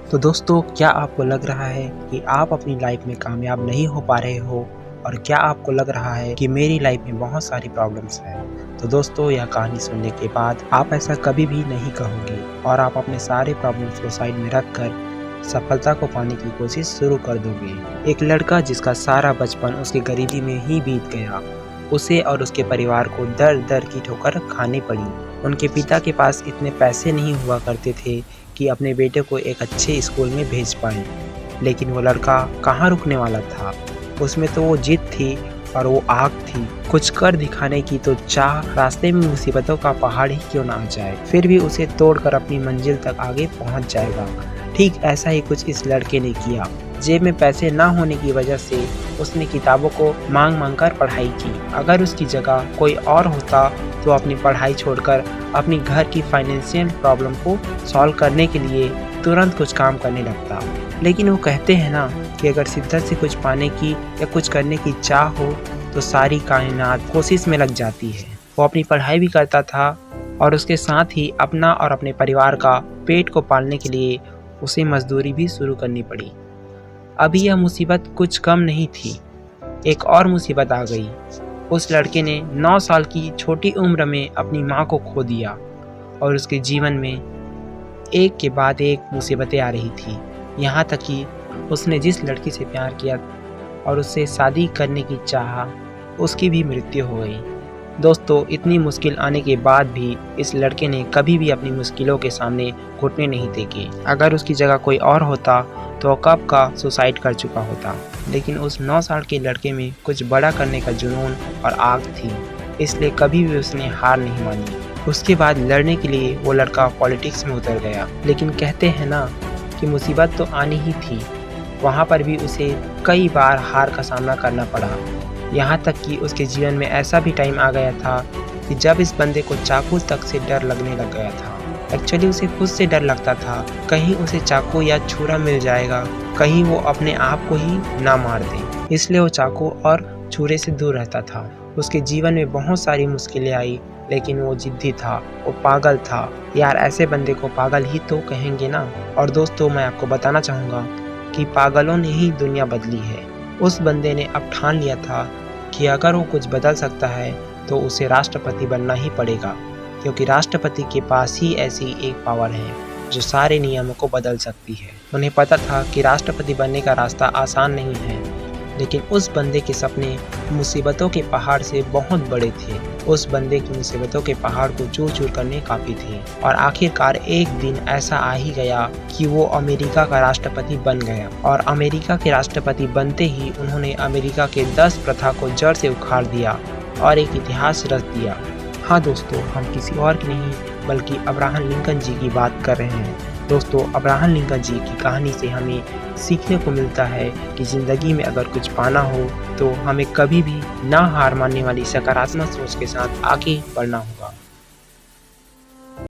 तो दोस्तों, क्या आपको लग रहा है कि आप अपनी लाइफ में कामयाब नहीं हो पा रहे हो? और क्या आपको लग रहा है कि मेरी लाइफ में बहुत सारी प्रॉब्लम्स हैं? तो दोस्तों, यह कहानी सुनने के बाद आप ऐसा कभी भी नहीं कहोगे और आप अपने सारे प्रॉब्लम्स को साइड में रख कर सफलता को पाने की कोशिश शुरू कर दोगे। एक लड़का जिसका सारा बचपन उसकी गरीबी में ही बीत गया, उसे और उसके परिवार को दर दर की ठोकर खानी पड़ी। उनके पिता के पास इतने पैसे नहीं हुआ करते थे कि अपने बेटे को एक अच्छे स्कूल में भेज पाए, लेकिन वो लड़का कहाँ रुकने वाला था। उसमें तो वो जिद थी और वो आग थी। कुछ कर दिखाने की तो चाह, रास्ते में मुसीबतों का पहाड़ ही क्यों ना आ जाए, फिर भी उसे तोड़कर अपनी मंजिल तक आगे पहुंच जाएगा। ठीक ऐसा ही कुछ इस लड़के ने किया। जेब में पैसे ना होने की वजह से उसने किताबों को मांग मांग कर पढ़ाई की। अगर उसकी जगह कोई और होता तो अपनी पढ़ाई छोड़कर अपनी घर की फाइनेंशियल प्रॉब्लम को सॉल्व करने के लिए तुरंत कुछ काम करने लगता। लेकिन वो कहते हैं ना कि अगर शिद्दत से कुछ पाने की या कुछ करने की चाह हो तो सारी कायनात कोशिश में लग जाती है। वो अपनी पढ़ाई भी करता था और उसके साथ ही अपना और अपने परिवार का पेट को पालने के लिए उसे मजदूरी भी शुरू करनी पड़ी। अभी यह मुसीबत कुछ कम नहीं थी, एक और मुसीबत आ गई। उस लड़के ने 9 साल की छोटी उम्र में अपनी माँ को खो दिया और उसके जीवन में एक के बाद एक मुसीबतें आ रही थी। यहाँ तक कि उसने जिस लड़की से प्यार किया और उससे शादी करने की चाहा, उसकी भी मृत्यु हो गई। दोस्तों, इतनी मुश्किल आने के बाद भी इस लड़के ने कभी भी अपनी मुश्किलों के सामने घुटने नहीं टेके। अगर उसकी जगह कोई और होता तो कब का सुसाइड कर चुका होता। लेकिन उस 9 साल के लड़के में कुछ बड़ा करने का जुनून और आग थी, इसलिए कभी भी उसने हार नहीं मानी। उसके बाद लड़ने के लिए वो लड़का पॉलिटिक्स में उतर गया। लेकिन कहते हैं ना कि मुसीबत तो आनी ही थी। वहाँ पर भी उसे कई बार हार का सामना करना पड़ा। यहाँ तक कि उसके जीवन में ऐसा भी टाइम आ गया था कि जब इस बंदे को चाकू तक से डर लगने लग गया था। एक्चुअली उसे खुद से डर लगता था, कहीं उसे चाकू या छुरा मिल जाएगा, कहीं वो अपने आप को ही ना मार दे। इसलिए वो चाकू और छुरे से दूर रहता था। उसके जीवन में बहुत सारी मुश्किलें आई, लेकिन वो जिद्दी था, वो पागल था। यार, ऐसे बंदे को पागल ही तो कहेंगे ना। और दोस्तों, मैं आपको बताना चाहूँगा कि पागलों ने ही दुनिया बदली है। उस बंदे ने अब ठान लिया था कि अगर वो कुछ बदल सकता है तो उसे राष्ट्रपति बनना ही पड़ेगा, क्योंकि राष्ट्रपति के पास ही ऐसी एक पावर है जो सारे नियमों को बदल सकती है। उन्हें पता था कि राष्ट्रपति बनने का रास्ता आसान नहीं है, लेकिन उस बंदे के सपने मुसीबतों के पहाड़ से बहुत बड़े थे। उस बंदे की मुसीबतों के पहाड़ को चूर चूर करने काफ़ी थे। और आखिरकार एक दिन ऐसा आ ही गया कि वो अमेरिका का राष्ट्रपति बन गया। और अमेरिका के राष्ट्रपति बनते ही उन्होंने अमेरिका के 10 प्रथा को जड़ से उखाड़ दिया और एक इतिहास रच दिया। हाँ दोस्तों, हम किसी और की नहीं बल्कि अब्राहम लिंकन जी की बात कर रहे हैं। दोस्तों, अब्राहम लिंकन जी की कहानी से हमें सीखने को मिलता है कि ज़िंदगी में अगर कुछ पाना हो तो हमें कभी भी ना हार मानने वाली सकारात्मक सोच के साथ आगे बढ़ना होगा।